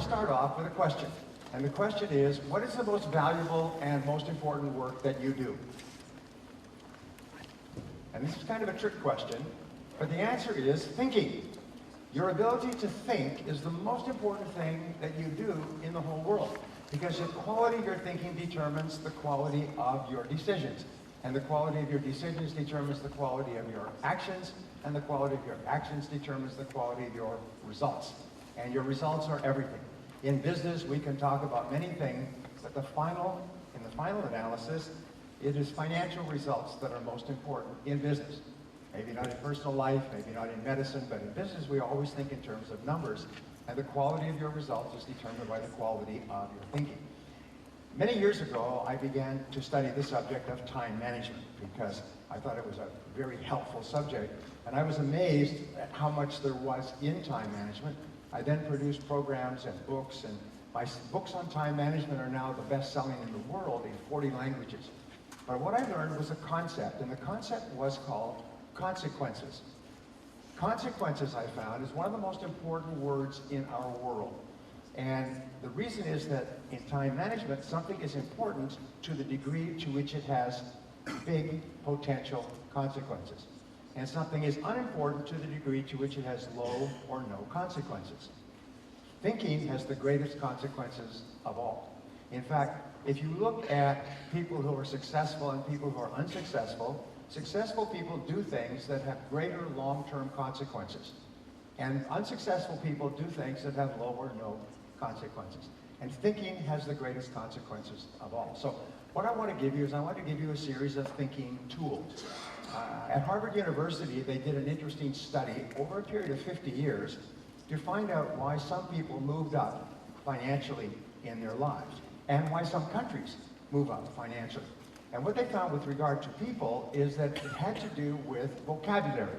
start off with a question. And the question is, what is the most valuable and most important work that you do? And this is kind of a trick question, but the answer is thinking. Your ability to think is the most important thing that you do in the whole world, because the quality of your thinking determines the quality of your decisions. And the quality of your decisions determines the quality of your actions, and the quality of your actions determines the quality of your results. And your results are everything. In business, we can talk about many things, but in the final analysis, it is financial results that are most important in business. Maybe not in personal life, maybe not in medicine, but in business, we always think in terms of numbers. And the quality of your results is determined by the quality of your thinking. Many years ago, I began to study the subject of time management because I thought it was a very helpful subject. And I was amazed at how much there was in time management. I then produced programs and books, and my books on time management are now the best-selling in the world in 40 languages. But what I learned was a concept, and the concept was called consequences. Consequences, I found, is one of the most important words in our world. And the reason is that in time management, something is important to the degree to which it has big potential consequences. And something is unimportant to the degree to which it has low or no consequences. Thinking has the greatest consequences of all. In fact, if you look at people who are successful and people who are unsuccessful, successful people do things that have greater long-term consequences. And unsuccessful people do things that have low or no consequences. And thinking has the greatest consequences of all. So what I want to give you is I want to give you a series of thinking tools. At Harvard University, they did an interesting study over a period of 50 years to find out why some people moved up financially in their lives and why some countries move up financially. And what they found with regard to people is that it had to do with vocabulary.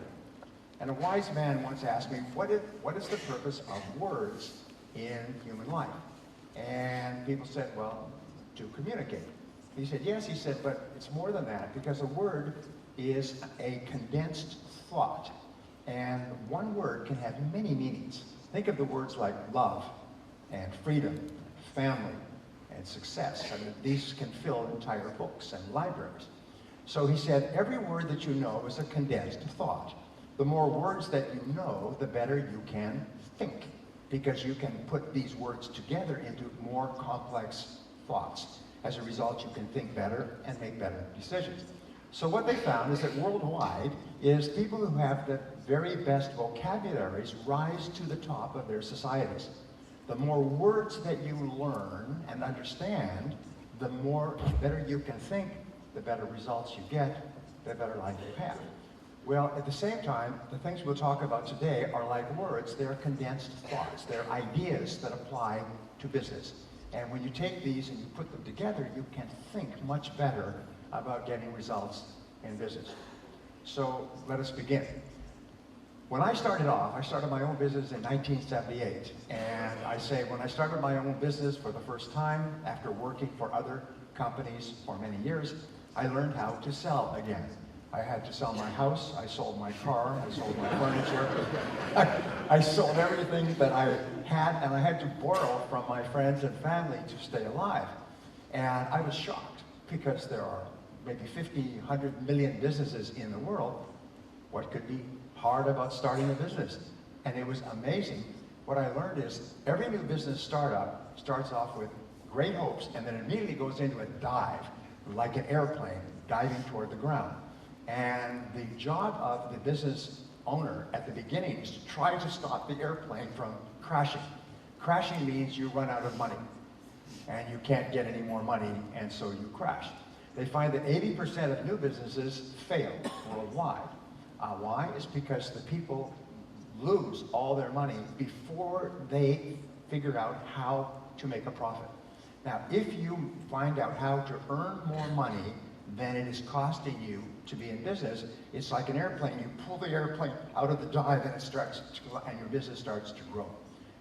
And a wise man once asked me, what is the purpose of words in human life? And people said, well, to communicate. He said, yes, he said, but it's more than that, because a word is a condensed thought. And one word can have many meanings. Think of the words like love and freedom, family, and success. I mean, these can fill entire books and libraries. So he said, every word that you know is a condensed thought. The more words that you know, the better you can think, because you can put these words together into more complex thoughts. As a result, you can think better and make better decisions. So what they found is that worldwide is people who have the very best vocabularies rise to the top of their societies. The more words that you learn and understand, the better you can think, the better results you get, the better life you have. Well, at the same time, the things we'll talk about today are like words. They're condensed thoughts. They're ideas that apply to business. And when you take these and you put them together, you can think much better about getting results in business. So let us begin. When I started off, I started my own business in 1978. And I say when I started my own business for the first time, after working for other companies for many years, I learned how to sell again. I had to sell my house, I sold my car, I sold my furniture. I sold everything that I had, and I had to borrow from my friends and family to stay alive. And I was shocked, because there are maybe 50, 100 million businesses in the world. What could be hard about starting a business? And it was amazing. What I learned is every new business startup starts off with great hopes and then immediately goes into a dive, like an airplane diving toward the ground. And the job of the business owner at the beginning is to try to stop the airplane from crashing. Crashing means you run out of money and you can't get any more money, and so you crash. They find that 80% of new businesses fail worldwide. Why? It's because the people lose all their money before they figure out how to make a profit. Now, if you find out how to earn more money than it is costing you to be in business, it's like an airplane. You pull the airplane out of the dive and and your business starts to grow.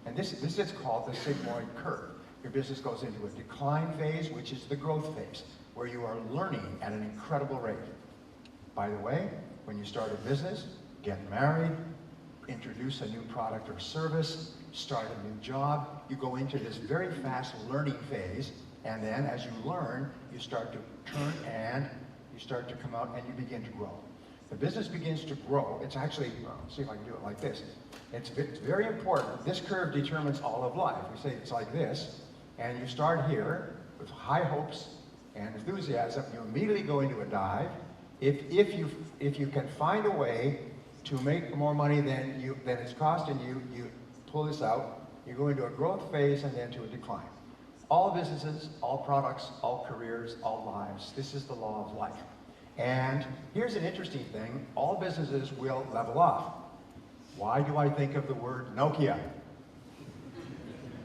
And this is called the sigmoid curve. Your business goes into a decline phase, which is the growth phase, where you are learning at an incredible rate. By the way, when you start a business, get married, introduce a new product or service, start a new job. You go into this very fast learning phase, and then as you learn, you start to turn and you start to come out and you begin to grow. The business begins to grow. It's actually, see if I can do it like this. It's very important. This curve determines all of life. We say it's like this, and you start here with high hopes and enthusiasm. You immediately go into a dive. If you can find a way to make more money than it's costing you, you pull this out. You go into a growth phase and then to a decline. All businesses, all products, all careers, all lives. This is the law of life. And here's an interesting thing. All businesses will level off. Why do I think of the word Nokia?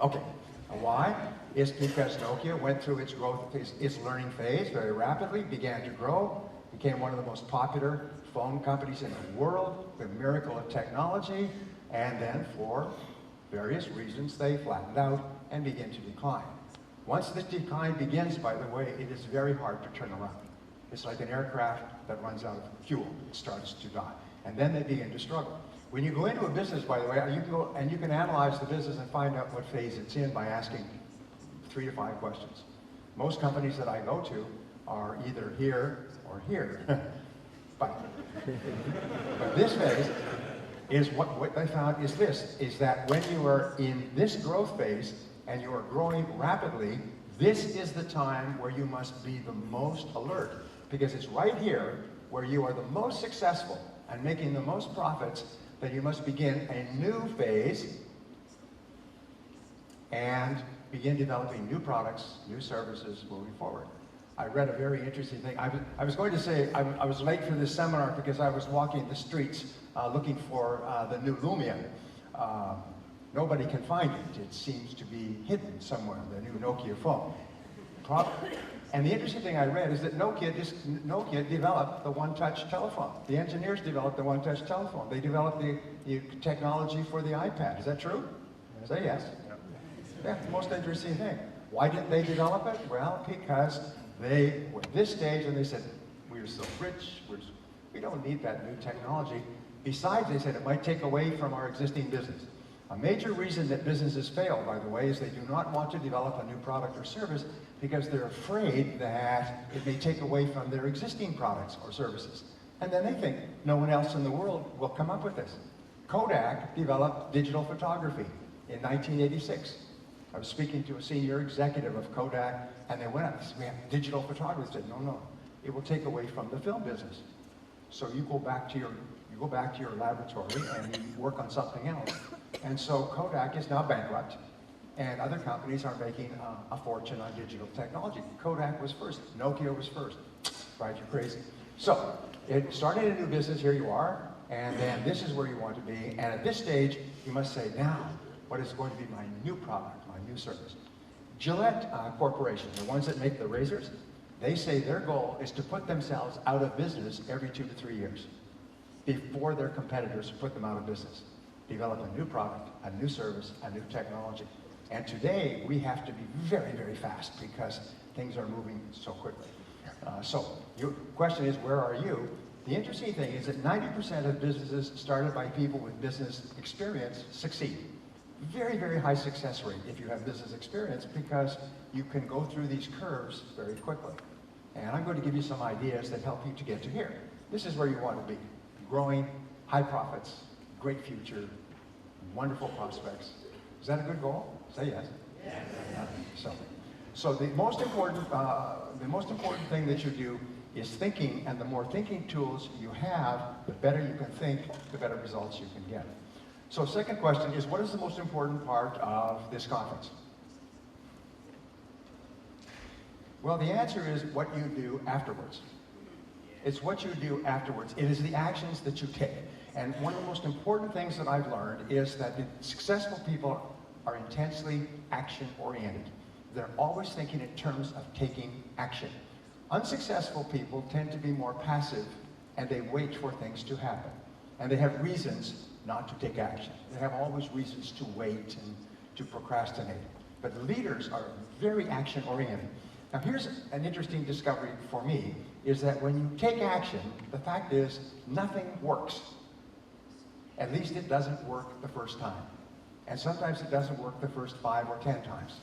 Okay. Why? It's because Nokia went through its growth phase, its learning phase very rapidly, began to grow, became one of the most popular phone companies in the world, the miracle of technology, and then for various reasons they flattened out and began to decline. Once this decline begins, by the way, it is very hard to turn around. It's like an aircraft that runs out of fuel. It starts to die. And then they begin to struggle. When you go into a business, by the way, you can analyze the business and find out what phase it's in by asking 3 to 5 questions. Most companies that I go to are either here or here. but this phase is what they found is this, is that when you are in this growth phase and you are growing rapidly, this is the time where you must be the most alert. Because it's right here where you are the most successful and making the most profits that you must begin a new phase and begin developing new products, new services moving forward. I read a very interesting thing. I was going to say I was late for this seminar because I was walking the streets looking for the new Lumia. Nobody can find it. It seems to be hidden somewhere, the new Nokia phone. And the interesting thing I read is that Nokia developed the one-touch telephone. The engineers developed the one-touch telephone. They developed the technology for the iPad. Is that true? Say yes. Yeah, the most interesting thing. Why didn't they develop it? Well, because they were at this stage and they said, we're so rich, we don't need that new technology. Besides, they said it might take away from our existing business. A major reason that businesses fail, by the way, is they do not want to develop a new product or service because they're afraid that it may take away from their existing products or services. And then they think no one else in the world will come up with this. Kodak developed digital photography in 1986. I was speaking to a senior executive of Kodak, and they went up and said, we have digital photography. I said, no, it will take away from the film business. So you go back to your laboratory and you work on something else. And so Kodak is now bankrupt, and other companies are making a fortune on digital technology. Kodak was first. Nokia was first. Drives you crazy. So, starting a new business, here you are, and then this is where you want to be. And at this stage, you must say, now, what is going to be my new product, my new service? Gillette Corporation, the ones that make the razors, they say their goal is to put themselves out of business every 2 to 3 years before their competitors put them out of business. Develop a new product, a new service, a new technology. And today, we have to be very, very fast because things are moving so quickly. So your question is, where are you? The interesting thing is that 90% of businesses started by people with business experience succeed. Very, very high success rate if you have business experience because you can go through these curves very quickly. And I'm going to give you some ideas that help you to get to here. This is where you want to be. Growing, high profits, great future, wonderful prospects. Is that a good goal? Say yes. Yes. So the most important thing that you do is thinking, and the more thinking tools you have, the better you can think, the better results you can get. So second question is, what is the most important part of this conference? Well, the answer is what you do afterwards. It's what you do afterwards. It is the actions that you take. And one of the most important things that I've learned is that successful people are intensely action-oriented. They're always thinking in terms of taking action. Unsuccessful people tend to be more passive, and they wait for things to happen. And they have reasons not to take action. They have always reasons to wait and to procrastinate. But leaders are very action-oriented. Now here's an interesting discovery for me, is that when you take action, the fact is nothing works. At least it doesn't work the first time. And sometimes it doesn't work the first 5 or 10 times.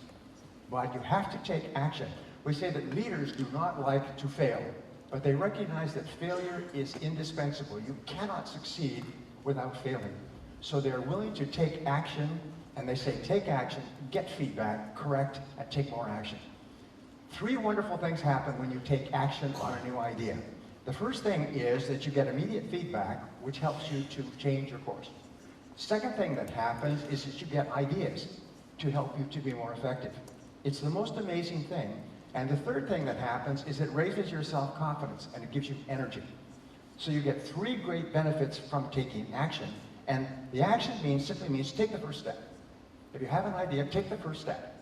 But you have to take action. We say that leaders do not like to fail, but they recognize that failure is indispensable. You cannot succeed without failing. So they're willing to take action, and they say take action, get feedback, correct, and take more action. 3 wonderful things happen when you take action on a new idea. The first thing is that you get immediate feedback, which helps you to change your course. Second thing that happens is that you get ideas to help you to be more effective. It's the most amazing thing. And the third thing that happens is it raises your self-confidence and it gives you energy. So you get 3 great benefits from taking action. And the action simply means take the first step. If you have an idea, take the first step.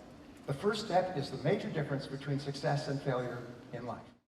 The first step is the major difference between success and failure in life.